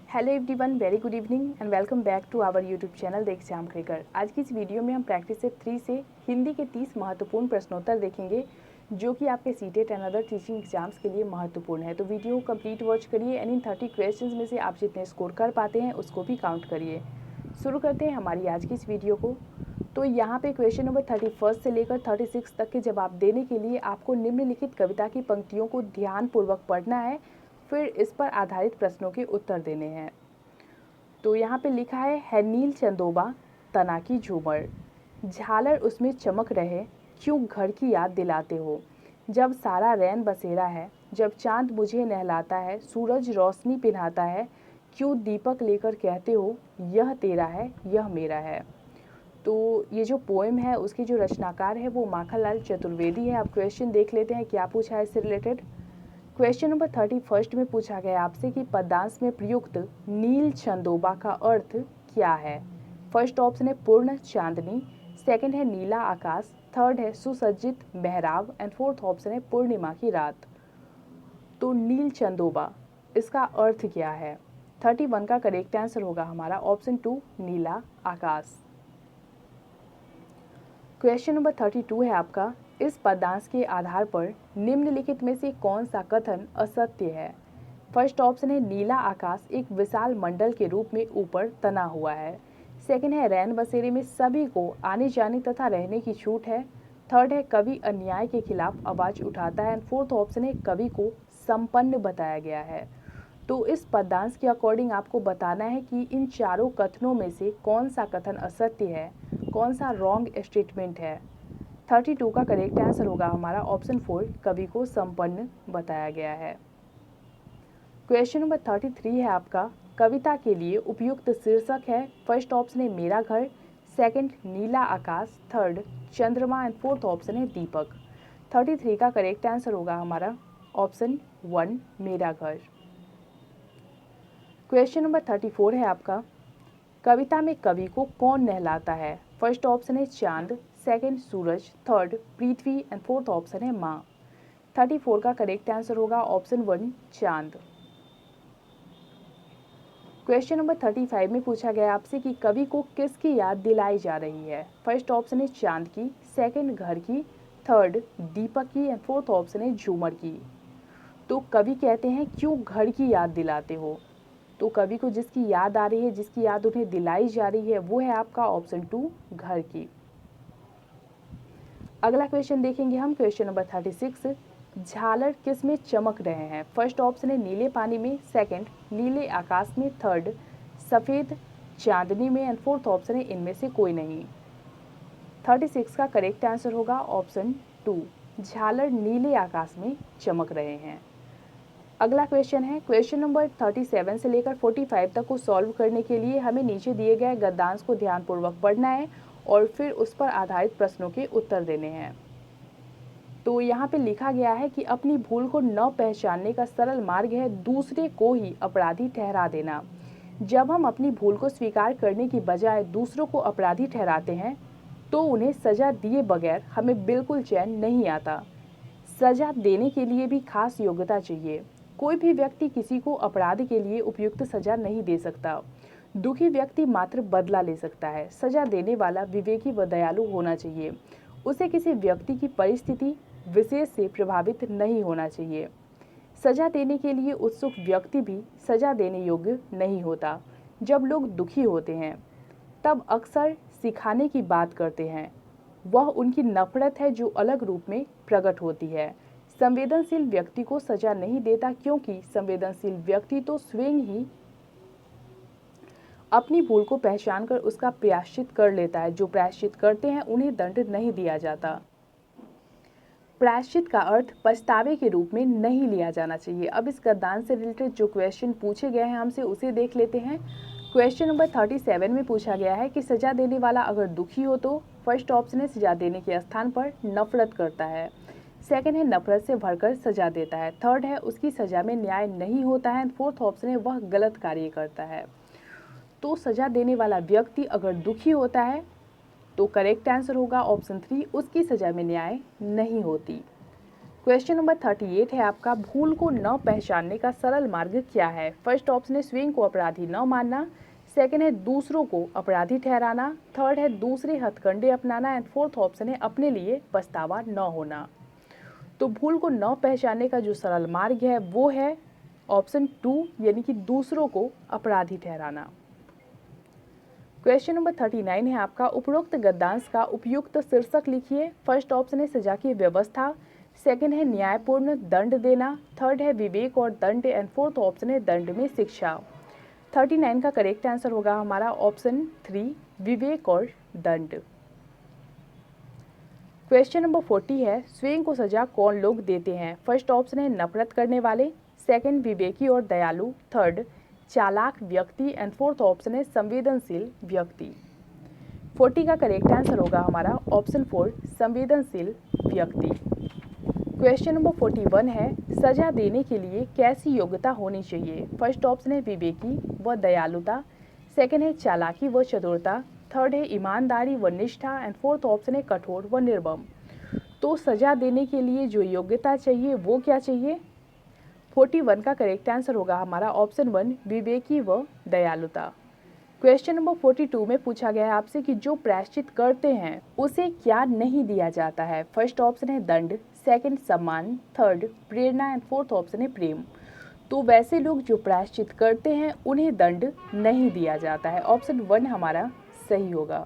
Hello everyone, very good evening and welcome back to our YouTube channel the exam cracker. आज की इस video में हम practice set 3 से हिंदी के 30 महत्वपूर्ण प्रश्नोत्तर देखेंगे जो कि आपके CTET and other teaching exams के लिए महत्वपूर्ण है। तो वीडियो को कंप्लीट वॉच करिए एंड इन 30 क्वेश्चंस में से आप जितने स्कोर कर पाते हैं उसको भी काउंट करिए। शुरू करते हैं हमारी आज की इस वीडियो को। तो यहाँ पे क्वेश्चन नंबर 31 से लेकर 36 तक के जवाब देने के लिए आपको निम्नलिखित कविता की पंक्तियों को ध्यानपूर्वक पढ़ना है, फिर इस पर आधारित प्रश्नों के उत्तर देने हैं। तो यहाँ पे लिखा है नील चंदोबा तना की झूमर, झालर उसमें चमक रहे, क्यों घर की याद दिलाते हो। जब सारा रैन बसेरा है, जब चांद मुझे नहलाता है, सूरज रोशनी पिन्हाता है, क्यों दीपक लेकर कहते हो यह तेरा है यह मेरा है। तो ये जो पोएम है उसके जो रचनाकार है वो माखनलाल चतुर्वेदी है। आप क्वेश्चन देख लेते हैं क्या पूछा है इससे रिलेटेड। क्वेश्चन नंबर 31 में पूछा गया आपसे कि पद्यांश में प्रयुक्त नील चंदोबा का अर्थ क्या है। फर्स्ट ऑप्शन है पूर्ण चांदनी, सेकंड है नीला आकाश, थर्ड है सुसज्जित मेहराब एंड फोर्थ ऑप्शन है पूर्णिमा की रात। तो नील चंदोबा इसका अर्थ क्या है। 31 का करेक्ट आंसर होगा हमारा ऑप्शन 2 नीला आकाश। क्वेश्चन नंबर 32 है आपका, इस पद्यांश के आधार पर निम्नलिखित में से कौन सा कथन असत्य है। फर्स्ट ऑप्शन है नीला आकाश एक विशाल मंडल के रूप में ऊपर तना हुआ है, सेकंड है रैन बसेरे में सभी को आने जाने तथा रहने की छूट है, थर्ड है कवि अन्याय के खिलाफ आवाज उठाता है एंड फोर्थ ऑप्शन है कवि को संपन्न बताया गया है। तो इस पद्यांश के अकॉर्डिंग आपको बताना है कि इन चारों कथनों में से कौन सा कथन असत्य है, कौन सा रॉन्ग स्टेटमेंट है। 32 का करेक्ट आंसर होगा हमारा ऑप्शन 4 कवि को संपन्न बताया गया है। क्वेश्चन नंबर 33 है आपका, कविता के लिए उपयुक्त शीर्षक है। फर्स्ट ऑप्शन है मेरा घर, सेकंड नीला आकाश, थर्ड चंद्रमा एंड फोर्थ ऑप्शन है दीपक। 33 का करेक्ट आंसर होगा हमारा ऑप्शन 1 मेरा घर। क्वेश्चन नंबर 34 है आपका, कविता में कवि को कौन नहलाता है। फर्स्ट ऑप्शन है चांद, second Suraj, third Prithvi and fourth option है माँ। 34 का करेक्ट आंसर होगा ऑप्शन 1 चांद। क्वेश्चन नंबर 35 में पूछा गया आपसे कि कवि को किसकी याद दिलाई जा रही है। फर्स्ट ऑप्शन है चांद की, सेकंड घर की, थर्ड दीपक की एंड फोर्थ ऑप्शन है झूमर की। तो कवि कहते हैं क्यों घर की याद दिलाते हो। तो कवि को जिसकी याद आ रही है, जिसकी याद उन्हें दिलाई जा रही है वो है आपका ऑप्शन 2 घर की। अगला क्वेश्चन देखेंगे हम, क्वेश्चन नंबर 36, झालर किस में चमक रहे हैं। फर्स्ट ऑप्शन है नीले पानी में, सेकंड नीले आकाश में, थर्ड सफ़ेद चांदनी में एंड फोर्थ ऑप्शन है इनमें से कोई नहीं। 36 का करेक्ट आंसर होगा ऑप्शन 2 झालर नीले आकाश में चमक रहे हैं। अगला क्वेश्चन है, क्वेश्चन नंबर 37 से लेकर 45 तक को सॉल्व करने के लिए हमें नीचे दिए गए गद्यांश को ध्यानपूर्वक पढ़ना है और फिर उस पर आधारित प्रश्नों के उत्तर देने हैं। तो यहाँ पे लिखा गया है कि अपनी भूल को न पहचानने का सरल मार्ग है दूसरे को ही अपराधी ठहरा देना। जब हम अपनी भूल को स्वीकार करने की बजाय दूसरों को अपराधी ठहराते हैं तो उन्हें सजा दिए बगैर हमें बिल्कुल चैन नहीं आता। सजा देने के लिए भी खास योग्यता चाहिए। कोई भी व्यक्ति किसी को अपराध के लिए उपयुक्त सजा नहीं दे सकता। दुखी व्यक्ति मात्र बदला ले सकता है। सजा देने वाला विवेकी व दयालु होना चाहिए। उसे किसी व्यक्ति की परिस्थिति विशेष से प्रभावित नहीं होना चाहिए। सजा देने के लिए उत्सुक व्यक्ति भी सजा देने योग्य नहीं होता। जब लोग दुखी होते हैं तब अक्सर सिखाने की बात करते हैं, वह उनकी नफरत है जो अलग रूप में प्रकट होती है। संवेदनशील व्यक्ति को सजा नहीं देता क्योंकि संवेदनशील व्यक्ति तो स्वयं ही अपनी भूल को पहचान कर उसका प्रायश्चित कर लेता है। जो प्रायश्चित करते हैं उन्हें दंड नहीं दिया जाता। प्रायश्चित का अर्थ पछतावे के रूप में नहीं लिया जाना चाहिए। अब इस गद्यांश से रिलेटेड जो क्वेश्चन पूछे गए हैं हमसे उसे देख लेते हैं। क्वेश्चन नंबर 37 में पूछा गया है कि सजा देने वाला अगर दुखी हो तो फर्स्ट ऑप्शन है सजा देने के स्थान पर नफरत करता है, सेकंड है नफरत से भरकर सजा देता है, थर्ड है उसकी सजा में न्याय नहीं होता है, फोर्थ ऑप्शन है वह गलत कार्य करता है। तो सजा देने वाला व्यक्ति अगर दुखी होता है तो करेक्ट आंसर होगा ऑप्शन 3 उसकी सजा में न्याय नहीं होती। क्वेश्चन नंबर 38 है आपका, भूल को न पहचानने का सरल मार्ग क्या है? फर्स्ट ऑप्शन है स्वयं को अपराधी न मानना, सेकंड है दूसरों को अपराधी ठहराना, थर्ड है दूसरे हथकंडे अपनाना एंड फोर्थ ऑप्शन है अपने लिए पछतावा न होना। तो भूल को न पहचानने का जो सरल मार्ग है वो है ऑप्शन 2 यानी कि दूसरों को अपराधी ठहराना। क्वेश्चन नंबर 39 है आपका, उपरोक्त गद्यांश का उपयुक्त शीर्षक लिखिए। फर्स्ट ऑप्शन है सजा की व्यवस्था, सेकंड है न्यायपूर्ण दंड देना, थर्ड है विवेक और दंड एंड फोर्थ ऑप्शन है दंड में शिक्षा। 39 का करेक्ट आंसर होगा हमारा ऑप्शन 3 विवेक और दंड। क्वेश्चन नंबर 40 है, स्वयं को सजा कौन लोग देते हैं? फर्स्ट ऑप्शन है नफरत करने वाले, सेकंड विवेकी और दयालु, थर्ड चालाक व्यक्ति एंड फोर्थ ऑप्शन है संवेदनशील व्यक्ति। 40 का करेक्ट आंसर होगा हमारा ऑप्शन 4 संवेदनशील व्यक्ति। क्वेश्चन नंबर 41 है, सजा देने के लिए कैसी योग्यता होनी चाहिए? फर्स्ट ऑप्शन है विवेकी व दयालुता, सेकंड है चालाकी व चतुरता, थर्ड है ईमानदारी व निष्ठा एंड फोर्थ ऑप्शन है कठोर व निर्मम। तो सजा देने के लिए जो योग्यता चाहिए वो क्या चाहिए? 41 का करेक्ट आंसर होगा हमारा ऑप्शन 1 विवेकी व दयालुता। क्वेश्चन नंबर 42 में पूछा गया है आपसे कि जो प्रायश्चित करते हैं उसे क्या नहीं दिया जाता है? फर्स्ट ऑप्शन है दंड, सेकंड सम्मान, third Prerna and fourth option है प्रेम। तो वैसे लोग जो प्रायश्चित करते हैं उन्हें दंड नहीं दिया जाता है, ऑप्शन 1 हमारा सही होगा।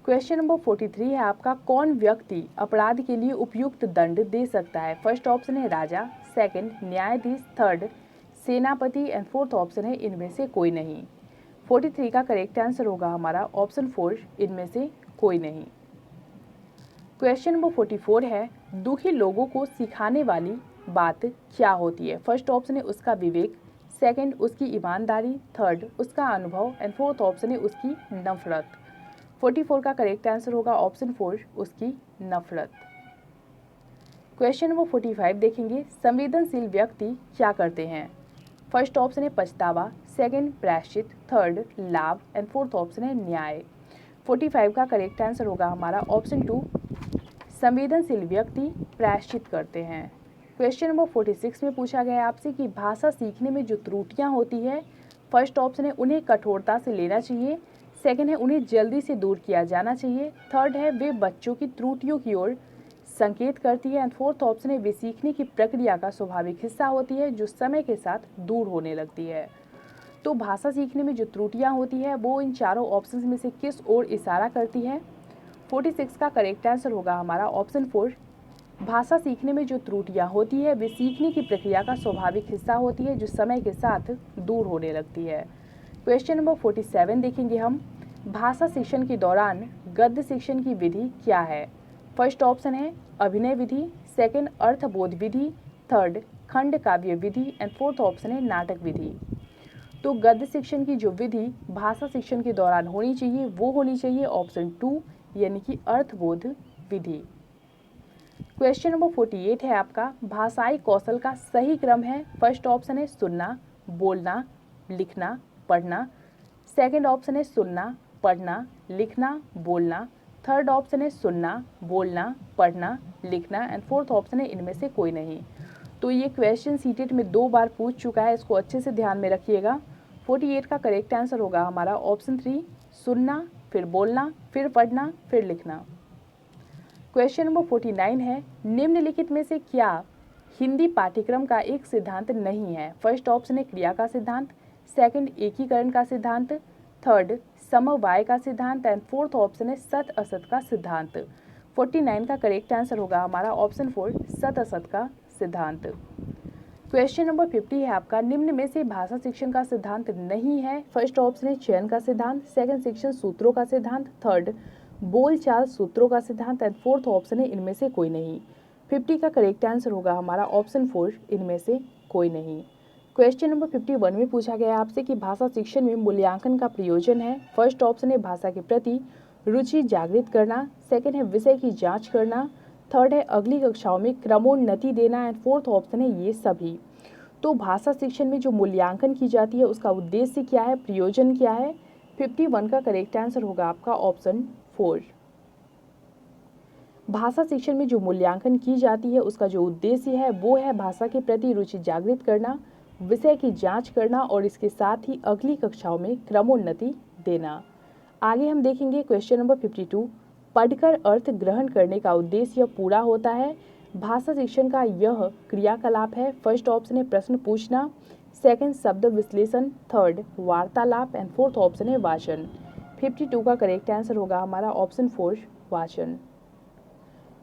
क्वेश्चन नंबर 43 है आपका, कौन व्यक्ति अपराध के लिए उपयुक्त दंड दे सकता है? फर्स्ट ऑप्शन है राजा, सेकंड न्यायाधीश, थर्ड सेनापति एंड फोर्थ ऑप्शन है इनमें से कोई नहीं। 43 का करेक्ट आंसर होगा हमारा ऑप्शन 4 इनमें से कोई नहीं। क्वेश्चन नंबर 44 है, दुखी लोगों को सिखाने वाली बात क्या होती है? फर्स्ट ऑप्शन है उसका विवेक, सेकंड उसकी ईमानदारी, थर्ड उसका अनुभव एंड फोर्थ ऑप्शन है उसकी नफरत। 44 का करेक्ट आंसर होगा ऑप्शन 4 उसकी नफरत। क्वेश्चन नंबर 45 देखेंगे, संवेदनशील व्यक्ति क्या करते हैं? फर्स्ट ऑप्शन है पछतावा, सेकंड प्रायश्चित, थर्ड लाभ एंड फोर्थ ऑप्शन है न्याय। 45 का करेक्ट आंसर होगा हमारा ऑप्शन 2 संवेदनशील व्यक्ति प्रायश्चित करते हैं। क्वेश्चन नंबर 46 में पूछा गया है आपसे कि भाषा सीखने में जो त्रुटियां होती है, फर्स्ट ऑप्शन है उन्हें कठोरता से लेना चाहिए, सेकंड है उन्हें जल्दी से दूर किया जाना चाहिए, थर्ड है वे बच्चों की त्रुटियों की ओर संकेत करती है एंड फोर्थ ऑप्शन है वे सीखने की प्रक्रिया का स्वाभाविक हिस्सा होती है जो समय के साथ दूर होने लगती है। तो भाषा सीखने में जो त्रुटियां होती है वो इन चारों ऑप्शंस में से किस ओर इशारा करती है? 46 का करेक्ट आंसर होगा हमारा ऑप्शन 4 भाषा सीखने में जो त्रुटियां होती है वे सीखने की प्रक्रिया का स्वाभाविक हिस्सा होती है जो समय के साथ दूर होने लगती है। क्वेश्चन नंबर 47 देखेंगे हम, भाषा शिक्षण के दौरान गद्य शिक्षण की विधि क्या है? फर्स्ट ऑप्शन है अभिनय विधि, सेकंड अर्थबोध विधि, थर्ड खंड काव्य विधि एंड फोर्थ ऑप्शन है नाटक विधि। तो गद्य शिक्षण की जो विधि भाषा शिक्षण के दौरान होनी चाहिए वो होनी चाहिए ऑप्शन 2 यानी कि अर्थबोध विधि। क्वेश्चन नंबर 48 है आपका, भाषाई कौशल का सही क्रम है? फर्स्ट ऑप्शन है सुनना, बोलना, लिखना, पढ़ना, सेकंड ऑप्शन है सुनना, पढ़ना, लिखना, बोलना, थर्ड ऑप्शन है सुनना, बोलना, पढ़ना, लिखना एंड फोर्थ ऑप्शन है इनमें से कोई नहीं। तो ये क्वेश्चन सीटेट में 2 बार पूछ चुका है, इसको अच्छे से ध्यान में रखिएगा। 48 का करेक्ट आंसर होगा हमारा ऑप्शन 3 सुनना, फिर बोलना, फिर पढ़ना, फिर लिखना। क्वेश्चन नंबर 49 है, निम्नलिखित में से क्या हिंदी पाठ्यक्रम का एक सिद्धांत नहीं है? फर्स्ट ऑप्शन है क्रिया का सिद्धांत, सेकंड एकीकरण का सिद्धांत, थर्ड समवाय का सिद्धांत एंड फोर्थ ऑप्शन है सत असत का सिद्धांत। 49 का करेक्ट आंसर होगा हमारा ऑप्शन 4 सत असत का सिद्धांत। क्वेश्चन नंबर 50 है आपका, निम्न में से भाषा शिक्षण का सिद्धांत नहीं है? फर्स्ट ऑप्शन है चयन का सिद्धांत, सेकंड शिक्षण सूत्रों का सिद्धांत, थर्ड बोलचाल सूत्रों का सिद्धांत एंड फोर्थ ऑप्शन है इनमें से कोई नहीं। 50 का करेक्ट आंसर होगा हमारा ऑप्शन 4 इनमें से कोई नहीं। क्वेश्चन नंबर 51 में पूछा गया है आपसे कि भाषा शिक्षण में मूल्यांकन का प्रयोजन है? फर्स्ट ऑप्शन है भाषा के प्रति रुचि जागृत करना, सेकंड है विषय की जांच करना, थर्ड है अगली कक्षाओं में क्रमोन्नति देना एंड फोर्थ ऑप्शन है ये सभी। तो भाषा शिक्षण में जो मूल्यांकन की जाती है उसका उद्देश्य क्या है, प्रयोजन क्या है? 51 का करेक्ट आंसर होगा आपका ऑप्शन 4। भाषा शिक्षण में जो मूल्यांकन की जाती है उसका जो उद्देश्य है वो है भाषा के प्रति रुचि जागृत करना, विषय की जांच करना और इसके साथ ही अगली कक्षाओं में क्रमोन्नति देना। आगे हम देखेंगे क्वेश्चन नंबर 52। पढ़कर अर्थ ग्रहण करने का उद्देश्य पूरा होता है। भाषा शिक्षण का यह क्रियाकलाप है। फर्स्ट ऑप्शन है प्रश्न पूछना, सेकंड शब्द विश्लेषण, थर्ड वार्तालाप एंड फोर्थ ऑप्शन है वाचन। 52 का करेक्ट आंसर होगा हमारा ऑप्शन 4 वाचन।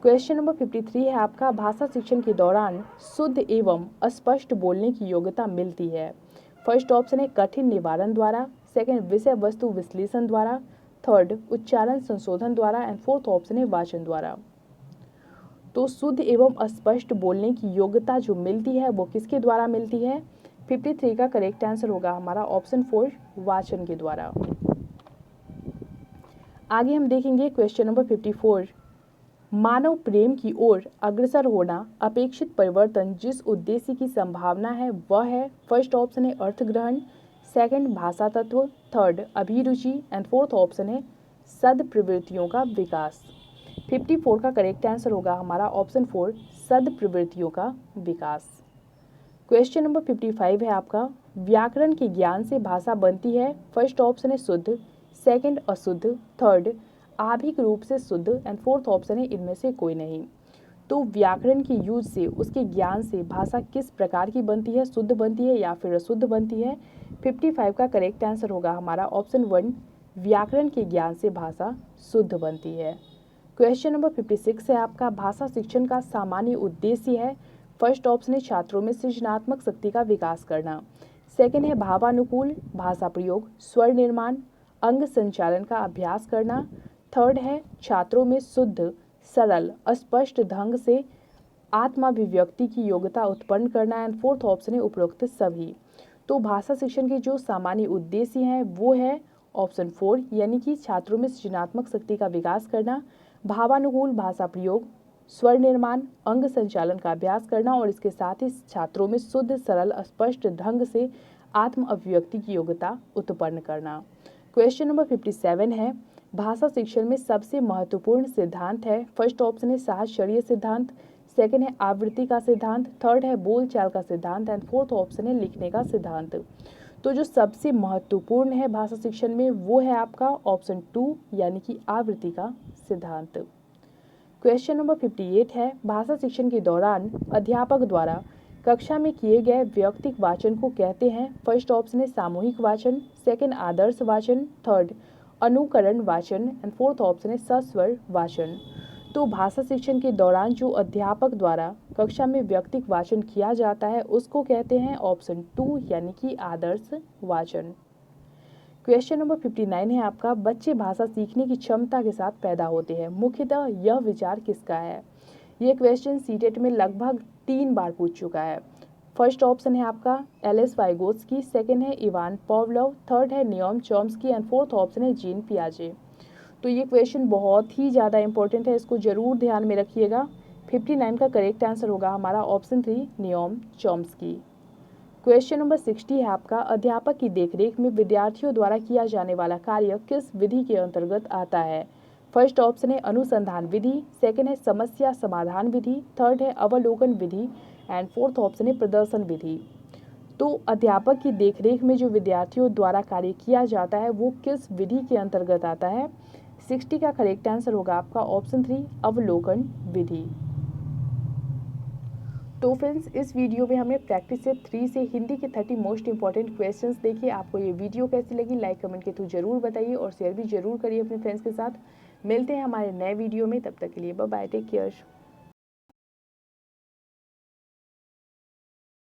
क्वेश्चन नंबर 53 है आपका, भाषा शिक्षण के दौरान शुद्ध एवं अस्पष्ट बोलने की योग्यता मिलती है। फर्स्ट ऑप्शन है कठिन निवारण द्वारा, सेकंड विषय वस्तु विश्लेषण द्वारा, थर्ड उच्चारण संशोधन द्वारा एंड फोर्थ ऑप्शन है वाचन द्वारा। तो शुद्ध एवं अस्पष्ट बोलने की योग्यता जो मिलती है वो किसके द्वारा मिलती है? 53 का करेक्ट आंसर होगा हमारा ऑप्शन 4 वाचन के द्वारा। आगे हम देखेंगे क्वेश्चन नंबर 54। मानव प्रेम की ओर अग्रसर होना अपेक्षित परिवर्तन जिस उद्देश्य की संभावना है वह है। फर्स्ट ऑप्शन है अर्थ ग्रहण, सेकंड भाषा तत्व, थर्ड अभिरुचि एंड फोर्थ ऑप्शन है सद प्रवृत्तियों का विकास। 54 का करेक्ट आंसर होगा हमारा ऑप्शन 4 सद प्रवृत्तियों का विकास। क्वेश्चन नंबर 55 है आपका, व्याकरण के ज्ञान से भाषा बनती है। फर्स्ट ऑप्शन है शुद्ध, सेकंड अशुद्ध, थर्ड आभिक रूप से शुद्ध एंड फोर्थ ऑप्शन है इनमें से कोई नहीं। तो व्याकरण के यूज से, उसके ज्ञान से भाषा किस प्रकार की बनती है? शुद्ध बनती है या फिर अशुद्ध बनती है? 55 का करेक्ट आंसर होगा हमारा ऑप्शन 1 व्याकरण के ज्ञान से भाषा शुद्ध बनती है। क्वेश्चन नंबर 56 है आपका, भाषा शिक्षण का सामान्य उद्देश्य है। फर्स्ट ऑप्शन है छात्रों में सृजनात्मक शक्ति का विकास करना, सेकंड है भावानुकूल भाषा प्रयोग, स्वर निर्माण, अंग संचालन का अभ्यास करना, थर्ड है छात्रों में शुद्ध सरल अस्पष्ट ढंग से आत्माभिव्यक्ति की योग्यता उत्पन्न करना एंड फोर्थ ऑप्शन है उपरोक्त सभी। तो भाषा शिक्षण के जो सामान्य उद्देश्य हैं वो है ऑप्शन 4 यानी कि छात्रों में सृजनात्मक शक्ति का विकास करना, भावानुकूल भाषा प्रयोग, स्वर निर्माण, अंग संचालन का अभ्यास करना और इसके साथ ही छात्रों में शुद्ध सरल स्पष्ट ढंग से आत्म अभिव्यक्ति की योग्यता उत्पन्न करना। क्वेश्चन नंबर 57 है, भाषा शिक्षण में सबसे महत्वपूर्ण सिद्धांत है। फर्स्ट ऑप्शन है साहचर्य सिद्धांत, सेकंड है आवृत्ति का सिद्धांत, थर्ड है बोलचाल का सिद्धांत एंड फोर्थ ऑप्शन है लिखने का सिद्धांत। तो जो सबसे महत्वपूर्ण है भाषा शिक्षण में वो है आपका ऑप्शन 2 यानी कि आवृत्ति का सिद्धांत। क्वेश्चन नंबर 58 है, भाषा शिक्षण के दौरान अध्यापक द्वारा कक्षा में किए गए वैयक्तिक वाचन को कहते हैं। फर्स्ट ऑप्शन है सामूहिक वाचन, सेकंड आदर्श वाचन, थर्ड अनुकरण वाचन एंड फोर्थ ऑप्शन है सस्वर वाचन। तो भाषा शिक्षण के दौरान जो अध्यापक द्वारा कक्षा में वैयक्तिक वाचन किया जाता है उसको कहते हैं ऑप्शन 2 यानी कि आदर्श वाचन। क्वेश्चन नंबर 59 है आपका, बच्चे भाषा सीखने की क्षमता के साथ पैदा होते हैं, मुख्यतः यह विचार किसका है? ये क्वेश्चन सीटेट में लगभग 3 बार पूछ चुका है। फर्स्ट ऑप्शन है आपका एलिस वाइगोत्स्की, सेकंड है इवान पॉवलोव, थर्ड है NEOM Chomsky and fourth option है जीन पियाजे। तो ये क्वेश्चन बहुत ही ज़्यादा इंपॉर्टेंट है, इसको जरूर ध्यान में रखिएगा। 59 का करेक्ट आंसर होगा हमारा option 3 NEOM Chomsky. Question number 60 है आपका, अध्यापक की देखरेख में विद्यार्थियों द्वारा किया जाने वाला कार्य किस विधि के अंतर्गत आता है? फर्स्ट ऑप्शन है अनुसंधान विधि, सेकंड है समस्या समाधान विधि, थर्ड है अवलोकन विधि एंड फोर्थ ऑप्शन है प्रदर्शन विधि। तो अध्यापक की देखरेख में जो विद्यार्थियों द्वारा कार्य किया जाता है वो किस विधि के अंतर्गत आता है? 60 का करेक्ट आंसर होगा आपका ऑप्शन 3 अवलोकन विधि। तो फ्रेंड्स, इस वीडियो में हमने प्रैक्टिस सेट 3 से हिंदी के 30 मोस्ट इंपॉर्टेंट क्वेश्चंस देखे। आपको ये वीडियो कैसी लगी लाइक कमेंट के थ्रू जरूर बताइए और शेयर भी जरूर करिए अपने फ्रेंड्स के साथ। मिलते हैं हमारे नए वीडियो में, तब तक के लिए बाय बाय, टेक केयर।